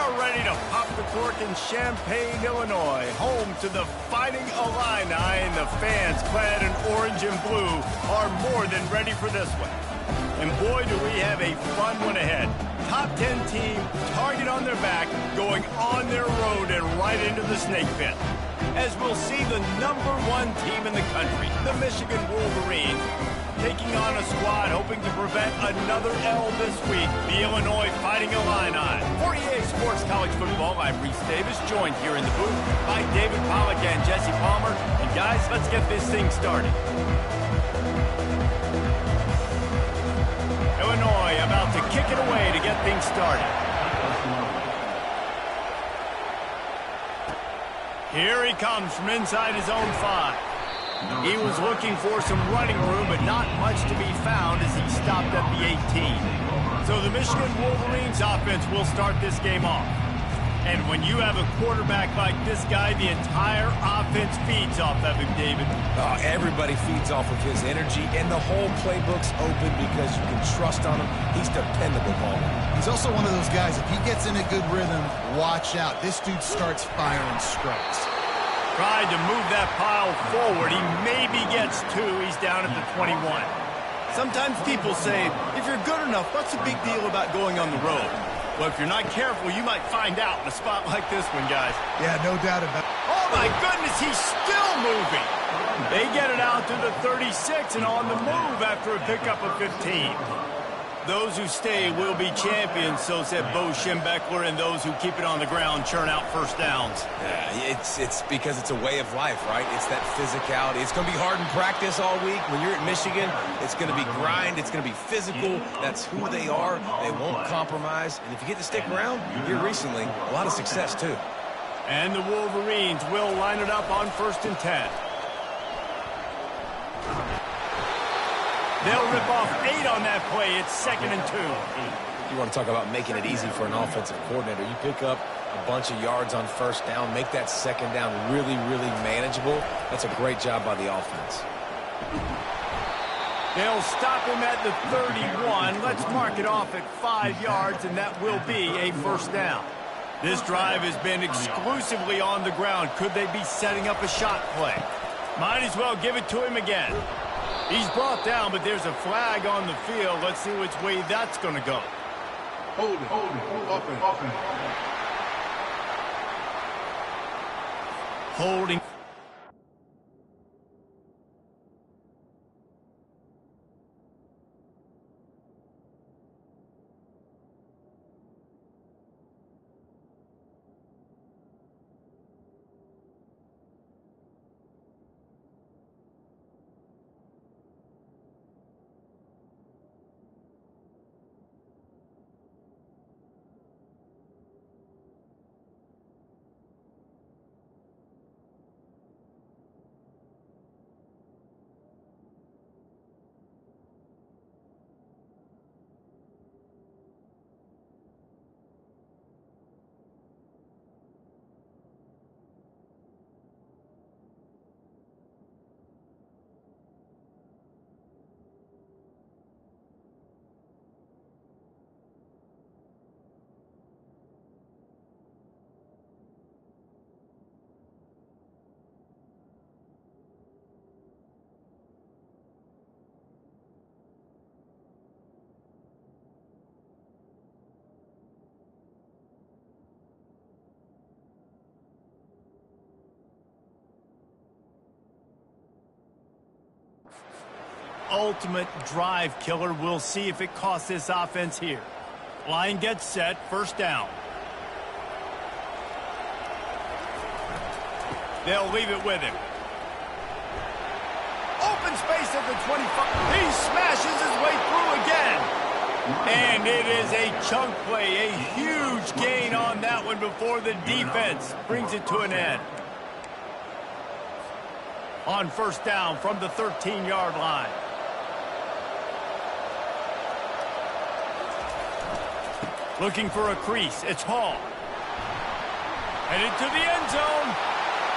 are ready to pop the cork in Champaign, Illinois, home to the Fighting Illini, and the fans clad in orange and blue are more than ready for this one. And boy, do we have a fun one ahead. Top 10 team, target on their back, going on their road and right into the snake pit. As we'll see the #1 team in the country, the Michigan Wolverines, taking on a squad hoping to prevent another L this week, the Illinois Fighting Illini. For EA Sports College Football, I'm Reese Davis, joined here in the booth by David Pollack and Jesse Palmer. And guys, let's get this thing started. Illinois about to kick it away to get things started. Here he comes from inside his own 5. He was looking for some running room, but not much to be found as he stopped at the 18. So the Michigan Wolverines offense will start this game off. And when you have a quarterback like this guy, the entire offense feeds off of him, David. Everybody feeds off of his energy, and the whole playbook's open because you can trust on him. He's dependable, Paul. He's also one of those guys, if he gets in a good rhythm, watch out. This dude starts firing strikes. Tried to move that pile forward. He maybe gets 2. He's down at the 21. Sometimes people say, if you're good enough, what's the big deal about going on the road? Well, if you're not careful, you might find out in a spot like this one, guys. Yeah, no doubt about it. Oh, my goodness, he's still moving. They get it out to the 36 and on the move after a pickup of 15. Those who stay will be champions, so said Bo Schembechler, and those who keep it on the ground churn out first downs. Yeah, it's because it's a way of life, right? It's that physicality. It's going to be hard in practice all week. When you're at Michigan, it's going to be grind. It's going to be physical. That's who they are. They won't compromise. And if you get to stick around, here recently, a lot of success, too. And the Wolverines will line it up on 1st and 10. They'll rip off 8 on that play. It's 2nd and 2. You want to talk about making it easy for an offensive coordinator. You pick up a bunch of yards on 1st down, make that 2nd down really, really manageable. That's a great job by the offense. They'll stop him at the 31. Let's mark it off at 5 yards, and that will be a 1st down. This drive has been exclusively on the ground. Could they be setting up a shot play? Might as well give it to him again. He's brought down, but there's a flag on the field. Let's see which way that's going to go. Hold it, open. Holding. Ultimate drive killer. We'll see if it costs this offense here. Line gets set, 1st down. They'll leave it with him. Open space at the 25. He smashes his way through again. And it is a chunk play, a huge gain on that one before the defense brings it to an end. On 1st down from the 13-yard line. Looking for a crease. It's Hall. Headed to the end zone.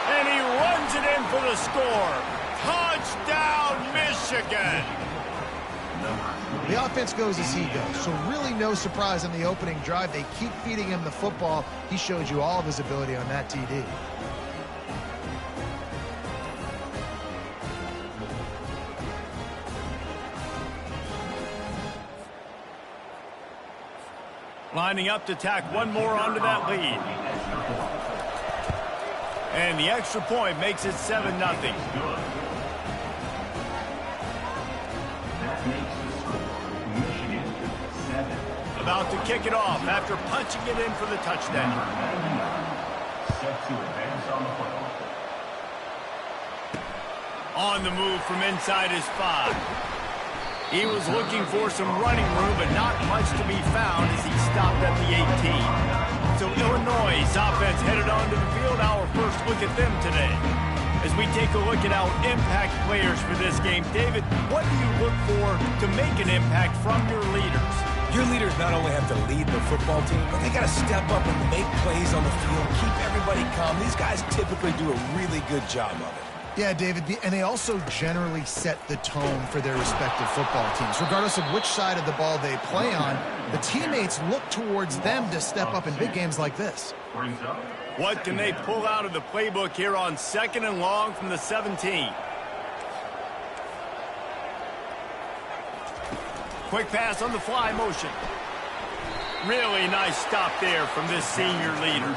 And he runs it in for the score. Touchdown, Michigan. The offense goes as he goes, so really no surprise on the opening drive. They keep feeding him the football. He showed you all of his ability on that TD. Lining up to tack one more onto that lead. And the extra point makes it 7-0. About to kick it off after punching it in for the touchdown. On the move from inside his 5. He was looking for some running room, but not much to be found as he stopped at the 18. So Illinois' offense headed onto the field. Our first look at them today. As we take a look at our impact players for this game, David, what do you look for to make an impact from your leaders? Your leaders not only have to lead the football team, but they got to step up and make plays on the field, keep everybody calm. These guys typically do a really good job of it. Yeah, David, and they also generally set the tone for their respective football teams. Regardless of which side of the ball they play on, the teammates look towards them to step up in big games like this. What can they pull out of the playbook here on 2nd and long from the 17? Quick pass on the fly motion. Really nice stop there from this senior leader.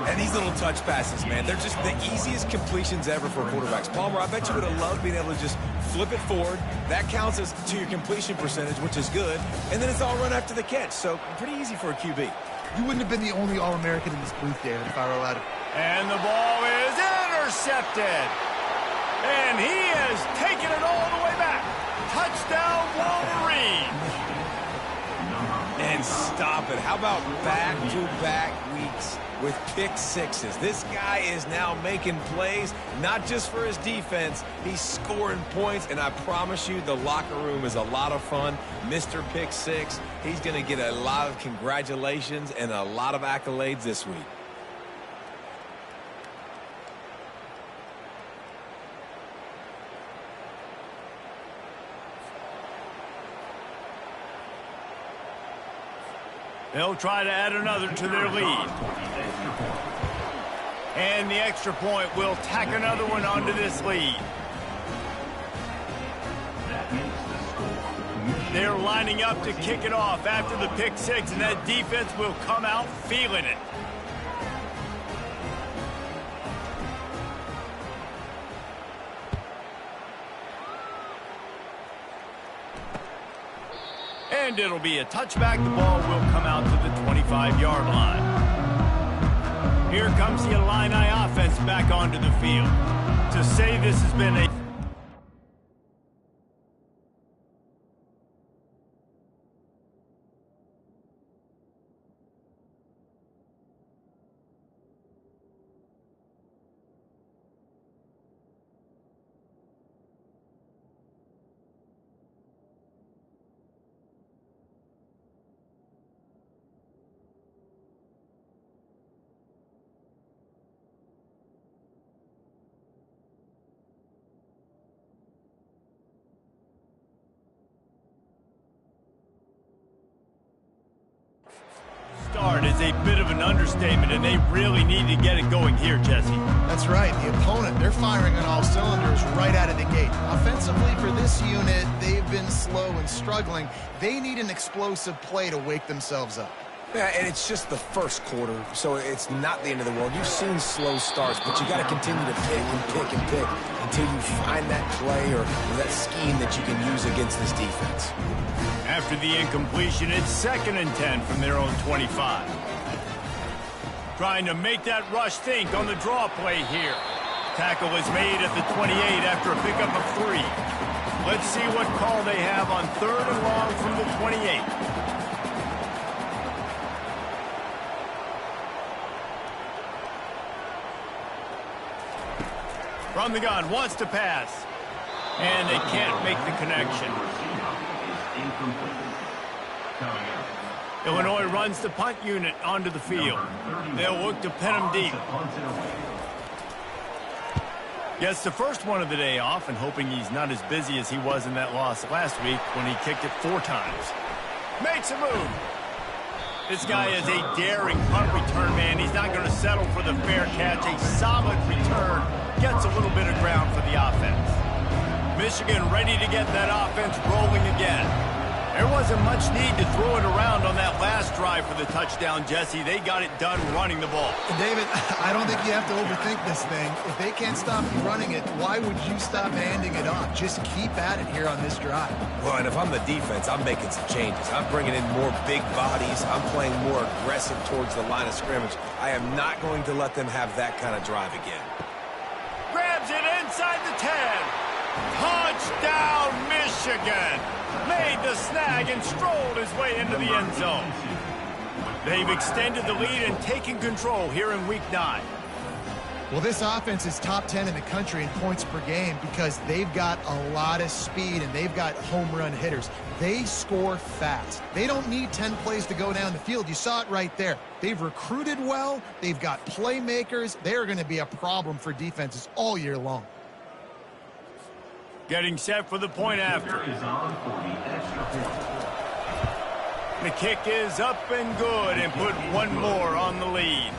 And these little touch passes, man, they're just the easiest completions ever for quarterbacks. Palmer, I bet you would have loved being able to just flip it forward. That counts as to your completion percentage, which is good. And then it's all run after the catch, so pretty easy for a QB. You wouldn't have been the only All-American in this booth, David, if I were allowed to. And the ball is intercepted. And he has taken it all the way back. Touchdown, Wolverine. And stop it. How about back-to-back weeks with pick sixes? This guy is now making plays, not just for his defense. He's scoring points, and I promise you the locker room is a lot of fun. Mr. Pick Six, he's going to get a lot of congratulations and a lot of accolades this week. They'll try to add another to their lead. And the extra point will tack another one onto this lead. They're lining up to kick it off after the pick six, and that defense will come out feeling it. And it'll be a touchback. The ball will come out to the 25-yard line. Here comes the Illini offense back onto the field. To say this has been a... Start is a bit of an understatement, and they really need to get it going here, Jesse. That's right. The opponent, they're firing on all cylinders right out of the gate. Offensively, for this unit, they've been slow and struggling. They need an explosive play to wake themselves up. Yeah, and it's just the first quarter, so it's not the end of the world. You've seen slow starts, but you got to continue to pick and pick and pick until you find that play or that scheme that you can use against this defense. After the incompletion, it's 2nd and 10 from their own 25. Trying to make that rush think on the draw play here. Tackle is made at the 28 after a pickup of 3. Let's see what call they have on 3rd and long from the 28. From the gun, wants to pass. And they can't make the connection. Illinois runs the punt unit onto the field. They'll look to pin them deep. Gets the first one of the day off and hoping he's not as busy as he was in that loss last week when he kicked it 4 times. Makes a move. This guy is a daring punt return man. He's not going to settle for the fair catch. A solid return. Gets a little bit of ground for the offense. Michigan ready to get that offense rolling again. There wasn't much need to throw it around on that last drive for the touchdown, Jesse. They got it done running the ball. David, I don't think you have to overthink this thing. If they can't stop you running it, why would you stop handing it off? Just keep at it here on this drive. Well, and if I'm the defense, I'm making some changes. I'm bringing in more big bodies. I'm playing more aggressive towards the line of scrimmage. I am not going to let them have that kind of drive again. Grabs it inside the 10. Touchdown, Michigan. Made the snag and strolled his way into the end zone. They've extended the lead and taken control here in Week 9. Well, this offense is top 10 in the country in points per game because they've got a lot of speed and they've got home run hitters. They score fast. They don't need 10 plays to go down the field. You saw it right there. They've recruited well. They've got playmakers. They're going to be a problem for defenses all year long. Getting set for the point after. The kick is up and good and put one more on the lead.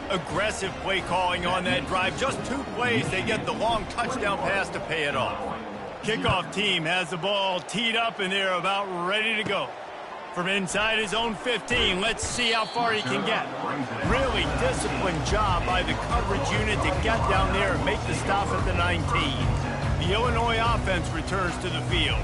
Aggressive play calling on that drive. Just 2 plays, they get the long touchdown pass to pay it off. Kickoff team has the ball teed up and they're about ready to go. From inside his own 15, let's see how far he can get. Really disciplined job by the coverage unit to get down there and make the stop at the 19. The Illinois offense returns to the field.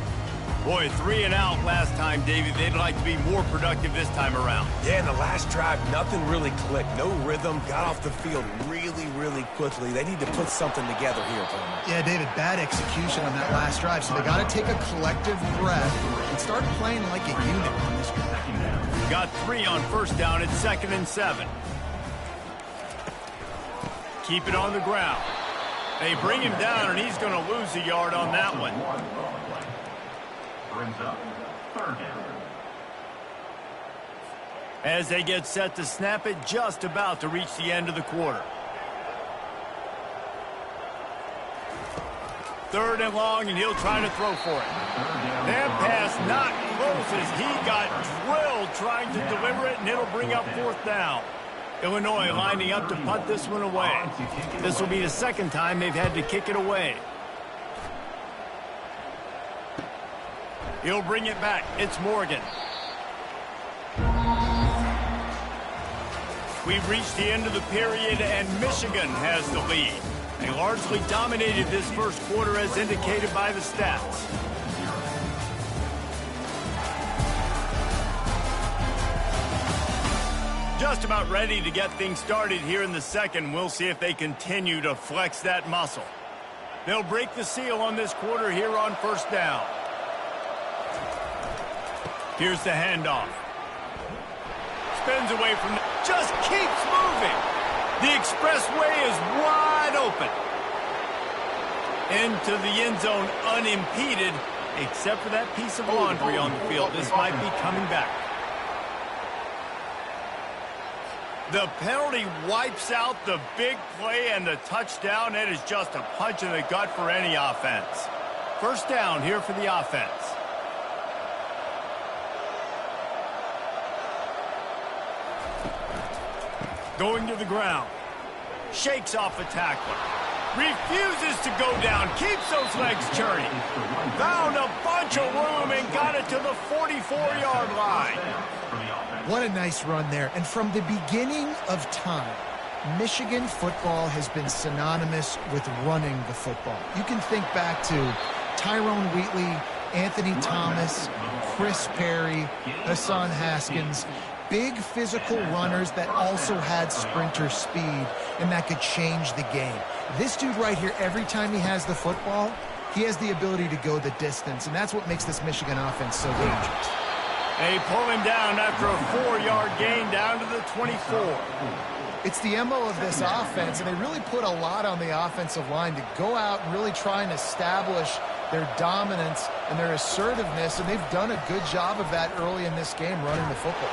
Boy, 3 and out last time, David. They'd like to be more productive this time around. Yeah, in the last drive, nothing really clicked. No rhythm. Got off the field really, really quickly. They need to put something together here, Palmer. Yeah, David, bad execution on that last drive. So they got to take a collective breath and start playing like a unit on this drive. Got 3 on first down at 2nd and 7. Keep it on the ground. They bring him down, and he's going to lose a yard on that one. Brings up 3rd down. As they get set to snap it, just about to reach the end of the quarter. 3rd and long, and he'll try to throw for it. That pass not close as he got drilled trying to deliver it, and it'll bring up 4th down. Illinois lining up to punt this one away. This will be the 2nd time they've had to kick it away. He'll bring it back. It's Morgan. We've reached the end of the period, and Michigan has the lead. They largely dominated this first quarter as indicated by the stats. Just about ready to get things started here in the second. We'll see if they continue to flex that muscle. They'll break the seal on this quarter here on 1st down. Here's the handoff. Spins away from just keeps moving. The expressway is wide open. Into the end zone unimpeded, except for that piece of laundry on the field. This might be coming back. The penalty wipes out the big play and the touchdown. It is just a punch in the gut for any offense. 1st down here for the offense. Going to the ground. Shakes off a tackler. Refuses to go down. Keeps those legs churning. Found a bunch of room and got it to the 44-yard line. What a nice run there. And from the beginning of time, Michigan football has been synonymous with running the football. You can think back to Tyrone Wheatley, Anthony Thomas, Chris Perry, Hassan Haskins. Big physical runners that also had sprinter speed and that could change the game. This dude right here, every time he has the football, he has the ability to go the distance, and that's what makes this Michigan offense so dangerous. They pull him down after a 4-yard gain down to the 24. It's the MO of this offense, and they really put a lot on the offensive line to go out and really try and establish their dominance and their assertiveness, and they've done a good job of that early in this game running the football.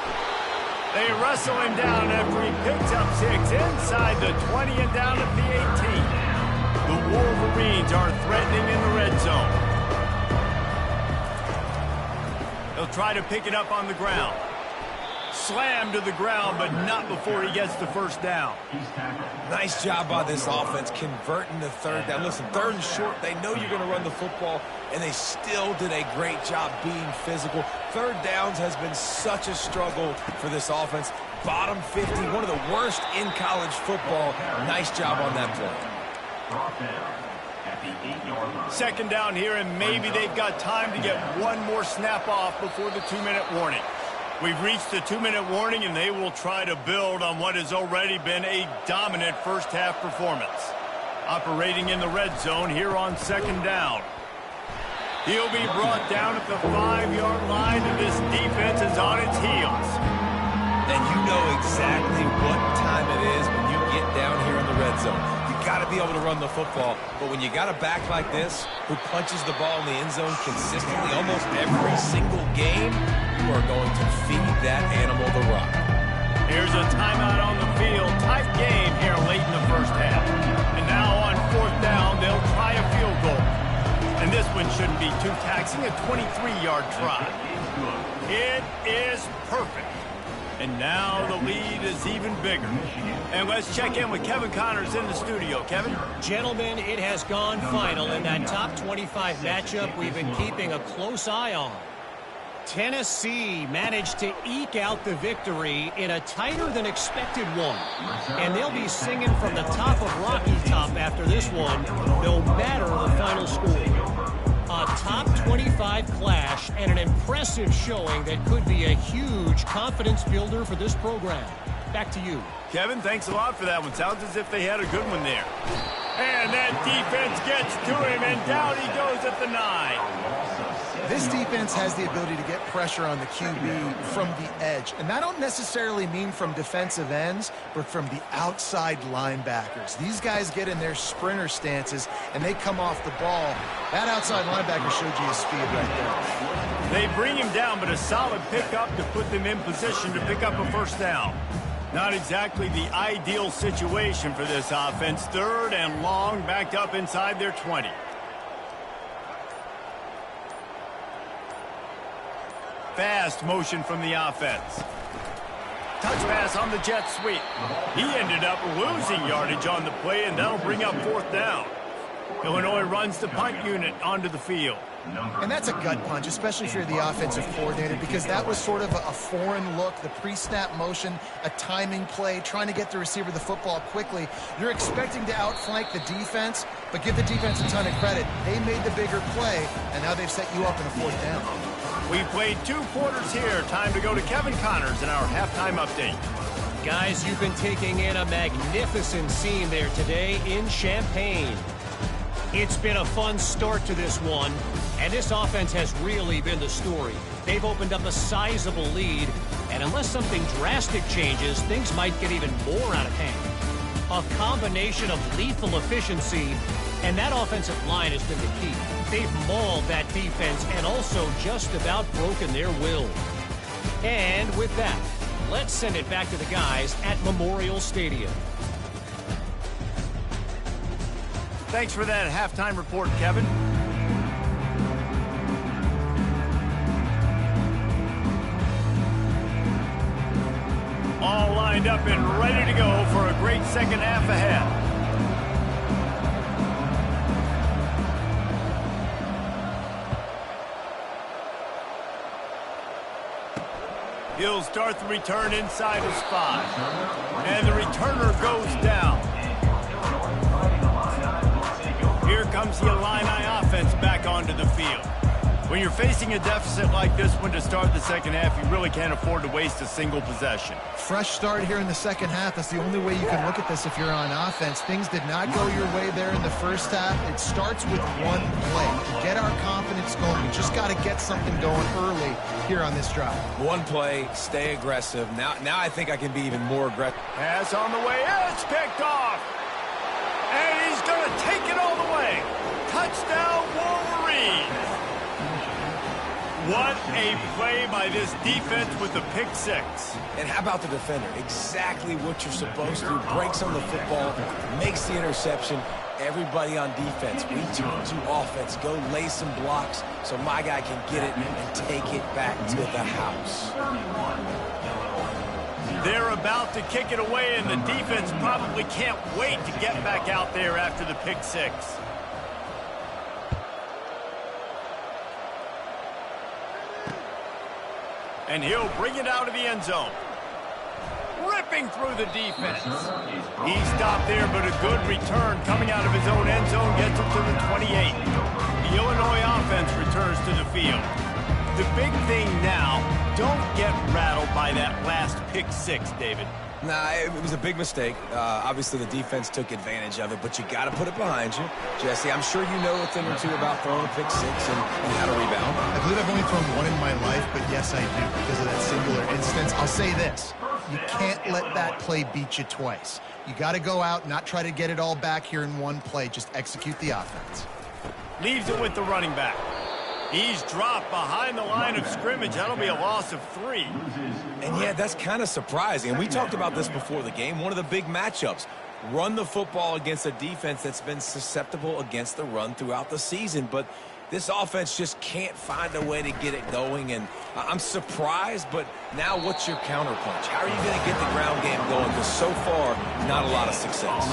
They wrestle him down after he picks up 6 inside the 20 and down at the 18. The Wolverines are threatening in the red zone. He'll try to pick it up on the ground. Slammed to the ground, but not before he gets the first down. Nice job by this offense converting the third down. Listen, third and short, they know you're going to run the football, and they still did a great job being physical. Third downs has been such a struggle for this offense. Bottom 50, one of the worst in college football. Nice job on that play. Second down here, and maybe they've got time to get one more snap off before the 2-minute warning. We've reached the 2-minute warning, and they will try to build on what has already been a dominant first-half performance. Operating in the red zone here on second down. He'll be brought down at the 5-yard line, and this defense is on its heels. And you know exactly what time it is when you get down here in the red zone. You got to be able to run the football, but when you got a back like this who punches the ball in the end zone consistently almost every single game, you are going to feed that animal the rock. Here's a timeout on the field. Tight game here late in the first half. And now on fourth down, they'll try a field goal. And this one shouldn't be too taxing, a 23-yard try. It is perfect. And now the lead is even bigger. And let's check in with Kevin Connors in the studio. Kevin? Gentlemen, it has gone final in that top 25 matchup we've been keeping a close eye on. Tennessee managed to eke out the victory in a tighter than expected one. And they'll be singing from the top of Rocky Top after this one, no matter the final score. A top 25 clash and an impressive showing that could be a huge confidence builder for this program. Back to you. Kevin, thanks a lot for that one. Sounds as if they had a good one there. And that defense gets to him, and down he goes at the 9. This defense has the ability to get pressure on the QB from the edge. And I don't necessarily mean from defensive ends, but from the outside linebackers. These guys get in their sprinter stances, and they come off the ball. That outside linebacker showed you his speed right there. They bring him down, but a solid pickup to put them in position to pick up a first down. Not exactly the ideal situation for this offense. Third and long, backed up inside their 20. Fast motion from the offense. Touch pass on the jet sweep. He ended up losing yardage on the play, and that'll bring up fourth down. Illinois runs the punt unit onto the field. And that's a gut punch, especially if you're the offensive coordinator, because that was sort of a foreign look, the pre-snap motion, a timing play, trying to get the receiver the football quickly. You're expecting to outflank the defense, but give the defense a ton of credit. They made the bigger play, and now they've set you up in a fourth down. We played 2 quarters here. Time to go to Kevin Connors in our halftime update. Guys, you've been taking in a magnificent scene there today in Champaign. It's been a fun start to this one, and this offense has really been the story. They've opened up a sizable lead, and unless something drastic changes, things might get even more out of hand. A combination of lethal efficiency, and that offensive line has been the key. They've mauled that defense and also just about broken their will. And with that, let's send it back to the guys at Memorial Stadium. Thanks for that halftime report, Kevin. All lined up and ready to go for a great second half ahead. He'll start the return inside his 5. And the returner goes down. Here comes the Illini offense back onto the field. When you're facing a deficit like this one to start the second half, you really can't afford to waste a single possession. Fresh start here in the second half. That's the only way you can look at this if you're on offense. Things did not go your way there in the first half. It starts with one play. To get our confidence going, we just got to get something going early here on this drive. One play, stay aggressive. Now I think I can be even more aggressive. Pass on the way. It's picked off. And he's going to take it all the way. Touchdown, Wolverines. What a play by this defense with the pick 6. And how about the defender? Exactly what you're supposed to. Breaks on the football, makes the interception, everybody on defense, we turn to offense. Go lay some blocks so my guy can get it and take it back to the house. They're about to kick it away, and the defense probably can't wait to get back out there after the pick six. And he'll bring it out of the end zone. Ripping through the defense. He stopped there, but a good return coming out of his own end zone gets him to the 28. The Illinois offense returns to the field. The big thing now, don't get rattled by that last pick six, David. Nah, it was a big mistake. Obviously, the defense took advantage of it, but you got to put it behind you. Jesse, I'm sure you know a thing or two about throwing a pick six and how to rebound. I believe I've only thrown one in my life, but yes, I do because of that singular instance. I'll say this. You can't let that play beat you twice. You got to go out, not try to get it all back here in one play. Just execute the offense. Leaves it with the running back. He's dropped behind the line of scrimmage. That'll be a loss of 3. And yeah, that's kind of surprising. And we talked about this before the game. One of the big matchups. Run the football against a defense that's been susceptible against the run throughout the season. But this offense just can't find a way to get it going. And I'm surprised, but now what's your counterpunch? How are you going to get the ground game going? Because so far, not a lot of success.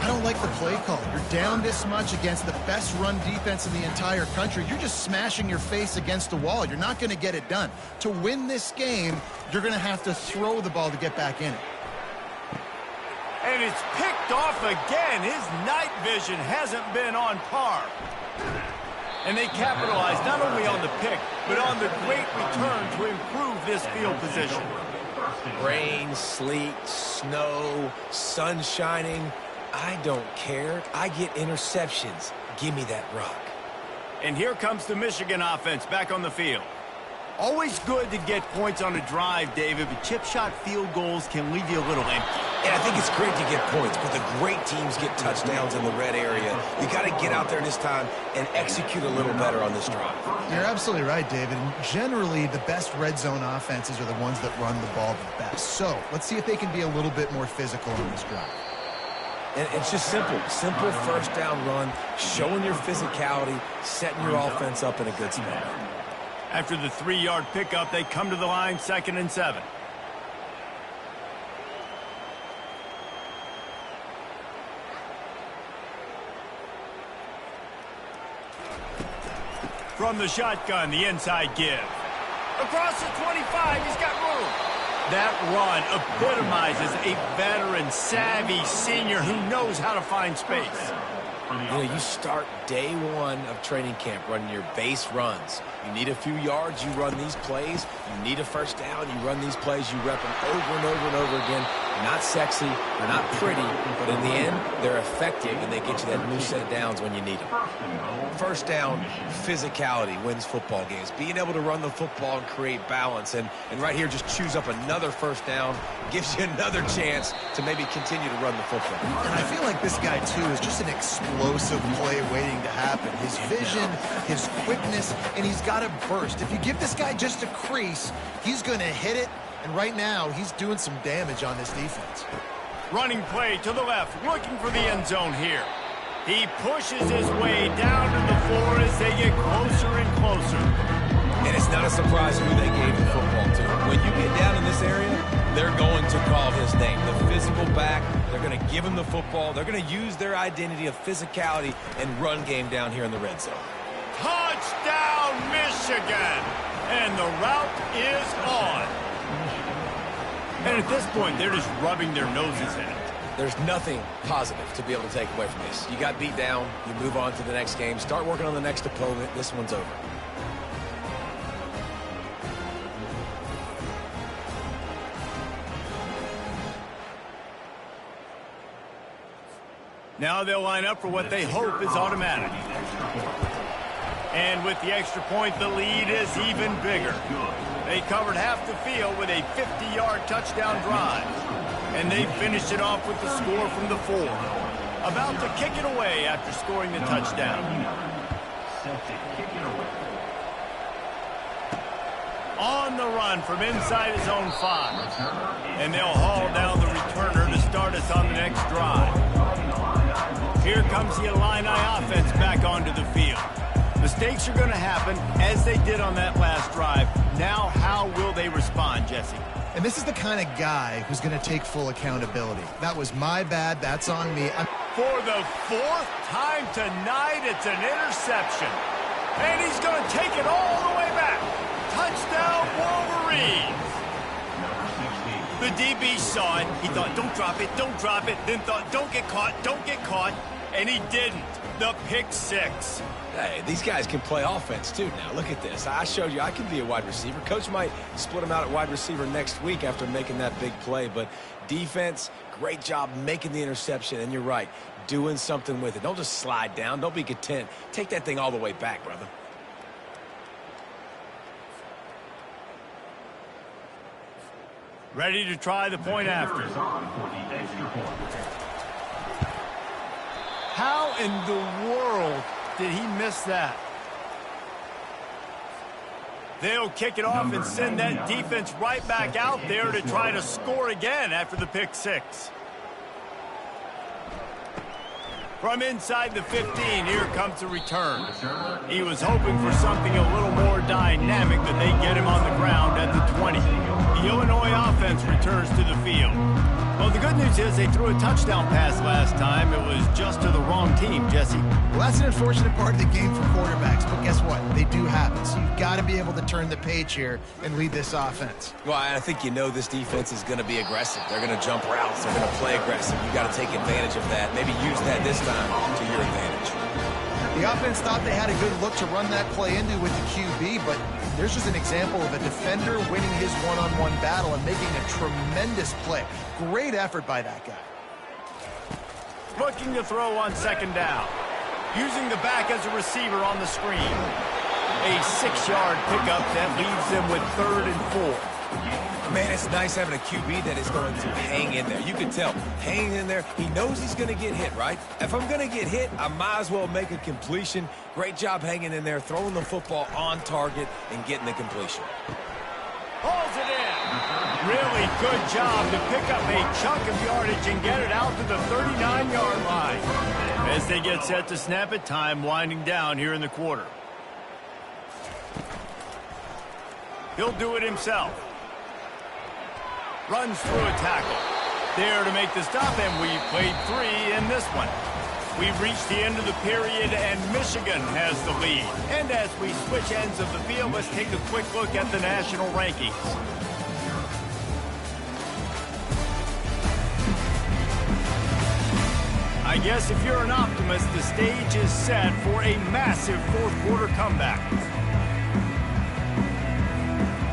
I don't like the play call. You're down this much against the best run defense in the entire country. You're just smashing your face against the wall. You're not going to get it done. To win this game, you're going to have to throw the ball to get back in it. And it's picked off again. His night vision hasn't been on par. And they capitalize not only on the pick, but on the great return to improve this field position. Rain, sleet, snow, sun shining. I don't care. I get interceptions. Give me that rock. And here comes the Michigan offense back on the field. Always good to get points on a drive, David, but chip shot field goals can leave you a little empty. And I think it's great to get points, but the great teams get touchdowns in the red area. You got to get out there this time and execute a little better on this drive. You're absolutely right, David. Generally, the best red zone offenses are the ones that run the ball the best. So let's see if they can be a little bit more physical on this drive. And it's just simple first down run, showing your physicality, setting your offense up in a good spot. After the 3-yard pickup, they come to the line, 2nd and 7. From the shotgun, the inside give. Across the 25, he's got room. That run epitomizes a veteran, savvy senior who knows how to find space. You know, you start day one of training camp running your base runs. You need a few yards, you run these plays. You need a first down, you run these plays. You rep them over and over and over again. They're not sexy, they're not pretty, but in the end, they're effective, and they get you that new set of downs when you need them. First down, physicality wins football games. Being able to run the football and create balance. And right here, just choose up another first down, gives you another chance to maybe continue to run the football. And I feel like this guy, too, is just an explosive play waiting to happen. His vision, his quickness, and he's got a burst. If you give this guy just a crease, he's going to hit it. And right now, he's doing some damage on this defense. Running play to the left, looking for the end zone here. He pushes his way down to the floor as they get closer and closer. And it's not a surprise who they gave the football to. When you get down in this area, they're going to call his name. The physical back, they're going to give him the football. They're going to use their identity of physicality and run game down here in the red zone. Touchdown, Michigan! And the route is on. And at this point, they're just rubbing their noses in it. There's nothing positive to be able to take away from this. You got beat down, you move on to the next game, start working on the next opponent. This one's over. Now they'll line up for what they hope is automatic. And with the extra point, the lead is even bigger. They covered half the field with a 50-yard touchdown drive. And they finished it off with the score from the 4. About to kick it away after scoring the touchdown. On the run from inside his own 5. And they'll haul down the returner to start us on the next drive. Here comes the Illini offense back onto the field. Mistakes are going to happen, as they did on that last drive. Now, how will they respond, Jesse? And this is the kind of guy who's going to take full accountability. That was my bad. That's on me. For the fourth time tonight, it's an interception. And he's going to take it all the way back. Touchdown, Wolverines. The DB saw it. He thought, don't drop it, don't drop it. Then thought, don't get caught, don't get caught. And he didn't. The pick six. Hey, these guys can play offense, too, now. Look at this. I showed you I can be a wide receiver. Coach might split him out at wide receiver next week after making that big play. But defense, great job making the interception. And you're right, doing something with it. Don't just slide down. Don't be content. Take that thing all the way back, brother. Ready to try the point after. How in the world did he miss that? They'll kick it off and send that defense right back out there to try to score again after the pick six. From inside the 15, here comes the return. He was hoping for something a little more dynamic, but they get him on the ground at the 20. The Illinois offense returns to the field. Well, the good news is they threw a touchdown pass last time. It was just to the wrong team, Jesse. Well, that's an unfortunate part of the game for quarterbacks, but guess what? They do happen. So you've got to be able to turn the page here and lead this offense. Well, I think you know this defense is going to be aggressive. They're going to jump routes. They're going to play aggressive. You've got to take advantage of that. Maybe use that this time to your advantage. The offense thought they had a good look to run that play into with the QB, but there's just an example of a defender winning his one-on-one battle and making a tremendous play. Great effort by that guy. Looking to throw on second down. Using the back as a receiver on the screen. A 6-yard pickup that leaves them with 3rd and 4. Man, it's nice having a QB that is going to hang in there. You can tell, hanging in there, he knows he's going to get hit, right? If I'm going to get hit, I might as well make a completion. Great job hanging in there, throwing the football on target and getting the completion. Hauls it in. Really good job to pick up a chunk of yardage and get it out to the 39-yard line. As they get set to snap it, time winding down here in the quarter. He'll do it himself. Runs through a tackle. There to make the stop, and we've played 3 in this one. We've reached the end of the period, and Michigan has the lead. And as we switch ends of the field, let's take a quick look at the national rankings. I guess if you're an optimist, the stage is set for a massive fourth-quarter comeback.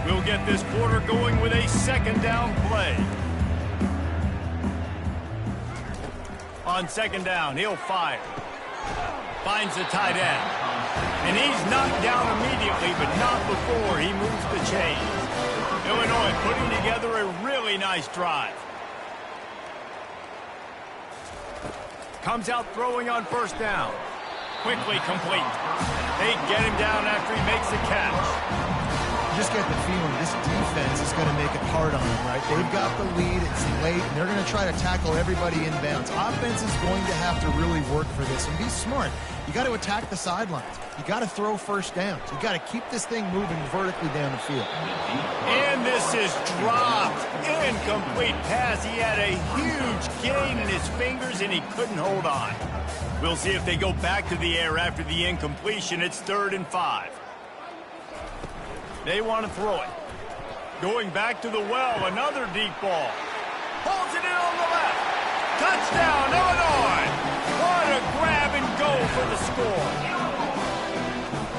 We'll get this quarter going with a second down play. On second down, he'll fire. Finds the tight end. And he's knocked down immediately, but not before he moves the chains. Illinois putting together a really nice drive. Comes out throwing on first down. Quickly complete. They get him down after he makes the catch. Just get the feeling this defense is going to make it hard on them, right? They've got the lead, it's late, and they're going to try to tackle everybody inbounds. Offense is going to have to really work for this and be smart. You got to attack the sidelines. You got to throw first downs. You got to keep this thing moving vertically down the field. And this is dropped. Incomplete pass. He had a huge gain in his fingers, and he couldn't hold on. We'll see if they go back to the air after the incompletion. It's 3rd and 5. They want to throw it. Going back to the well, another deep ball. Holds it in on the left. Touchdown, Illinois. What a grab and go for the score.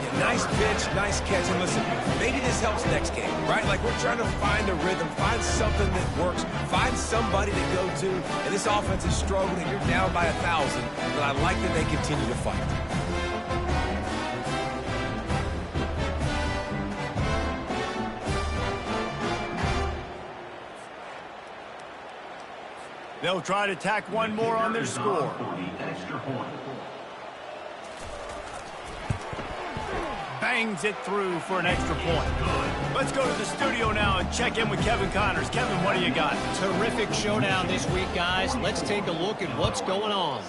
Yeah, nice pitch, nice catch. And listen, maybe this helps next game, right? Like we're trying to find a rhythm, find something that works, find somebody to go to. And this offense is struggling. You're down by 1,000, but I like that they continue to fight. They'll try to tack one more on their score. Bangs it through for an extra point. Let's go to the studio now and check in with Kevin Connors. Kevin, what do you got? Terrific showdown this week, guys. Let's take a look at what's going on.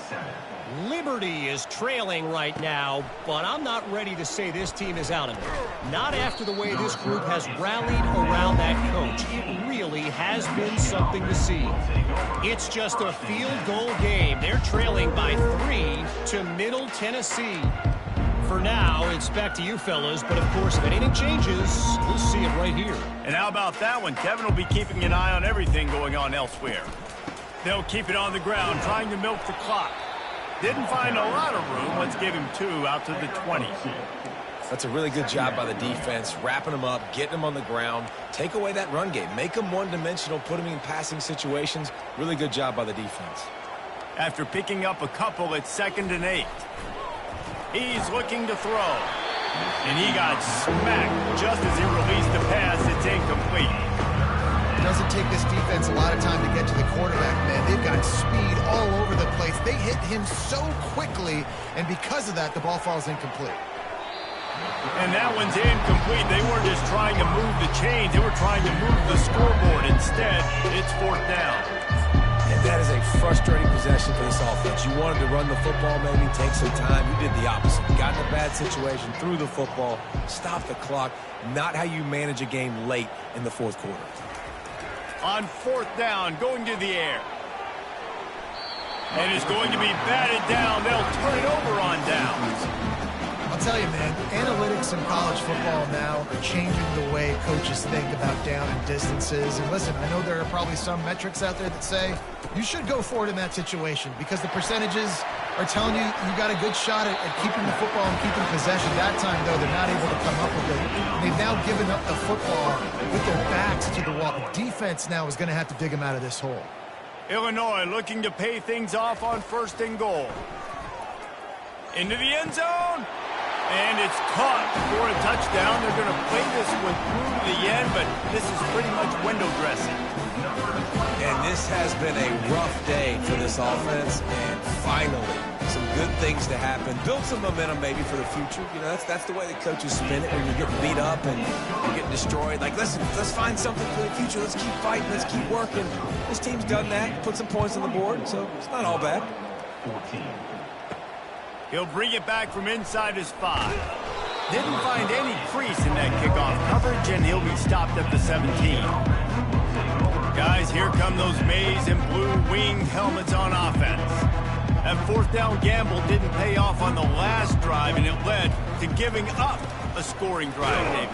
Liberty is trailing right now, but I'm not ready to say this team is out of it. Not after the way this group has rallied around that coach. It really has been something to see. It's just a field goal game. They're trailing by 3 to Middle Tennessee. For now, it's back to you fellas, but of course, if anything changes, we'll see it right here. And how about that one? Kevin will be keeping an eye on everything going on elsewhere. They'll keep it on the ground, trying to milk the clock. Didn't find a lot of room. Let's give him 2 out to the 20. That's a really good job by the defense, wrapping them up, getting them on the ground. Take away that run game. Make them one-dimensional, put them in passing situations. Really good job by the defense. After picking up a couple, it's 2nd and 8. He's looking to throw. And he got smacked just as he released the pass. It's incomplete. It doesn't take this defense a lot of time to get to the quarterback, man. They've got speed all over the place. They hit him so quickly, and because of that, the ball falls incomplete. And that one's incomplete. They weren't just trying to move the chains. They were trying to move the scoreboard. Instead, it's 4th down. And that is a frustrating possession for this offense. You wanted to run the football, maybe take some time. You did the opposite. You got in a bad situation, threw the football, stopped the clock. Not how you manage a game late in the 4th quarter. On 4th down, going to the air. And it's going to be batted down. They'll turn it over on downs. I'll tell you, man, analytics in college football now are changing the way coaches think about down and distances. And listen, I know there are probably some metrics out there that say you should go for it in that situation because the percentages are telling you you got a good shot at keeping the football and keeping possession. That time, though, they're not able to come up with it. And they've now given up the football with their backs to the wall. The defense now is going to have to dig them out of this hole. Illinois looking to pay things off on 1st and goal. Into the end zone. And it's caught for a touchdown. They're going to play this one through to the end, but this is pretty much window dressing. And this has been a rough day for this offense, and finally, some good things to happen. Build some momentum maybe for the future. You know, that's the way the coaches spin it when you're getting beat up and you're getting destroyed. Like, listen, let's find something for the future. Let's keep fighting. Let's keep working. This team's done that, put some points on the board, so it's not all bad. 14. He'll bring it back from inside his 5. Didn't find any crease in that kickoff coverage, and he'll be stopped at the 17. Guys, here come those maize and blue winged helmets on offense. That 4th down gamble didn't pay off on the last drive, and it led to giving up a scoring drive, David.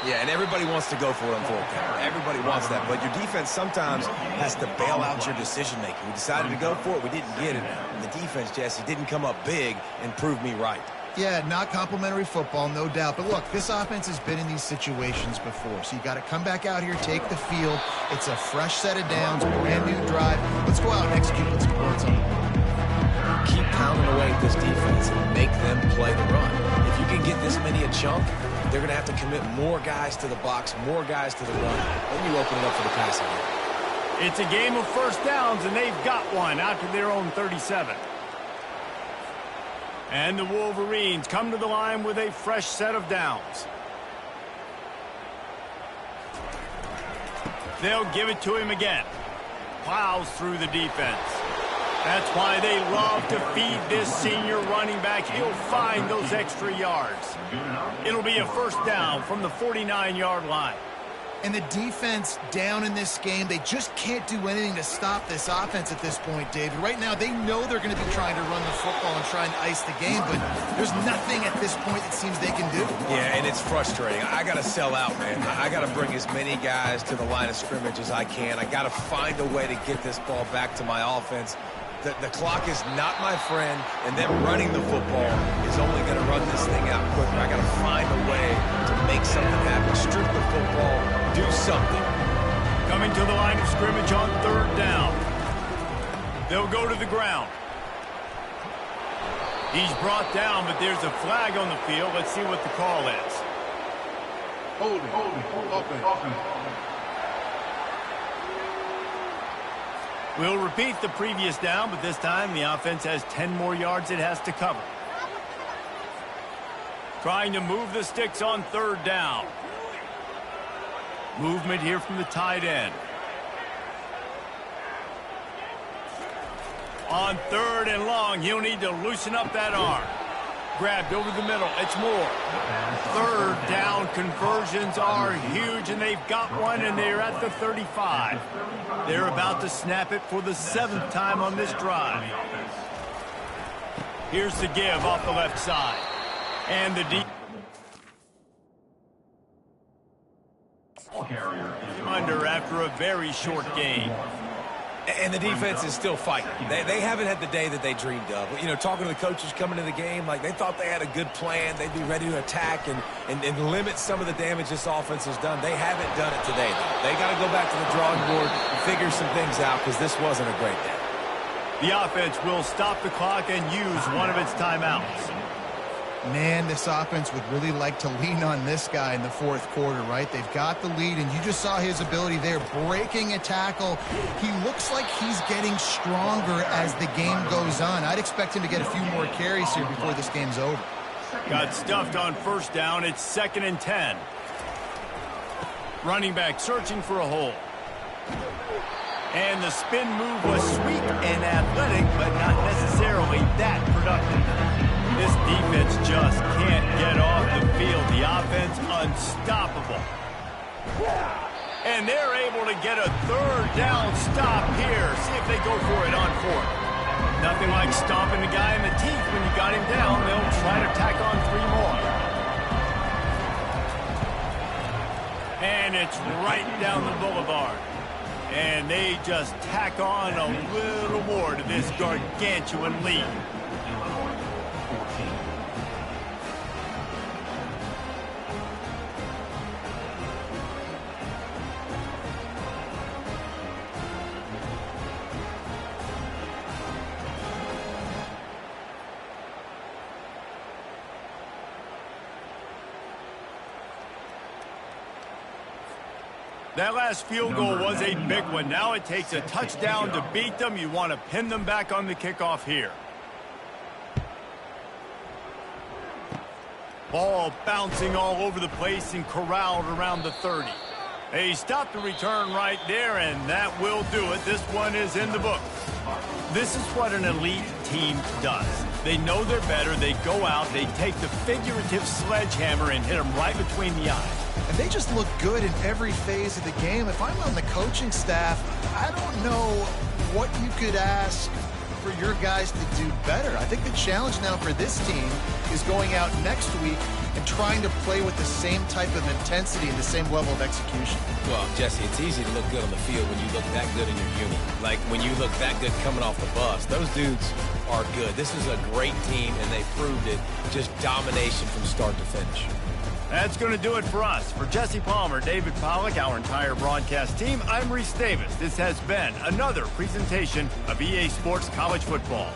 Yeah, and everybody wants to go for it on 4th down. Everybody wants that, but your defense sometimes has to bail out your decision-making. We decided to go for it. We didn't get it. And the defense, Jesse, didn't come up big and prove me right. Yeah, not complimentary football, no doubt. But look, this offense has been in these situations before. So you got to come back out here, take the field. It's a fresh set of downs, brand new drive. Let's go out and execute with some points on the board. Keep pounding away at this defense and make them play the run. If you can get this many a chunk, they're going to have to commit more guys to the box, more guys to the run. Then you open it up for the passing game. It's a game of 1st downs, and they've got one out to their own 37. And the Wolverines come to the line with a fresh set of downs. They'll give it to him again. Plows through the defense. That's why they love to feed this senior running back. He'll find those extra yards. It'll be a 1st down from the 49-yard line. And the defense down in this game, they just can't do anything to stop this offense at this point, David. Right now, they know they're going to be trying to run the football and trying to ice the game, but there's nothing at this point it seems they can do. Yeah, and it's frustrating. I got to sell out, man. I got to bring as many guys to the line of scrimmage as I can. I got to find a way to get this ball back to my offense. The clock is not my friend, and them running the football is only going to run this thing out quicker. I got to find a way to make something happen, strip the football, do something. Coming to the line of scrimmage on 3rd down. They'll go to the ground. He's brought down, but there's a flag on the field. Let's see what the call is. Holding. We'll repeat the previous down, but this time the offense has 10 more yards it has to cover. Trying to move the sticks on 3rd down. Movement here from the tight end. On 3rd and long, he'll need to loosen up that arm. Grabbed over the middle. It's more. 3rd down conversions are huge, and they've got one, and they're at the 35. They're about to snap it for the 7th time on this drive. Here's the give off the left side. And the deep. Under after a very short game. And the defense is still fighting. They haven't had the day that they dreamed of. You know, talking to the coaches coming into the game, like they thought they had a good plan. They'd be ready to attack and limit some of the damage this offense has done. They haven't done it today, though. They got to go back to the drawing board and figure some things out because this wasn't a great day. The offense will stop the clock and use one of its timeouts. Man, this offense would really like to lean on this guy in the 4th quarter, right? They've got the lead, and you just saw his ability there, breaking a tackle. He looks like he's getting stronger as the game goes on. I'd expect him to get a few more carries here before this game's over. Got stuffed on 1st down. It's 2nd and 10. Running back searching for a hole. And the spin move was sweet and athletic, but not necessarily that productive. This defense just can't get off the field. The offense unstoppable. And they're able to get a 3rd down stop here. See if they go for it on 4th. Nothing like stomping the guy in the teeth when you got him down. They'll try to tack on 3 more. And it's right down the boulevard. And they just tack on a little more to this gargantuan lead. That last field goal was a big one. Now it takes a touchdown to beat them. You want to pin them back on the kickoff here. Ball bouncing all over the place and corralled around the 30. They stopped the return right there, and that will do it. This one is in the book. This is what an elite team does. They know they're better. They go out. They take the figurative sledgehammer and hit them right between the eyes. And they just look good in every phase of the game. If I'm on the coaching staff, I don't know what you could ask for your guys to do better. I think the challenge now for this team is going out next week and trying to play with the same type of intensity and the same level of execution. Well, Jesse, it's easy to look good on the field when you look that good in your unit. Like when you look that good coming off the bus. Those dudes are good. This is a great team, and they proved it. Just domination from start to finish. That's going to do it for us. For Jesse Palmer, David Pollack, our entire broadcast team, I'm Reese Davis. This has been another presentation of EA Sports College Football.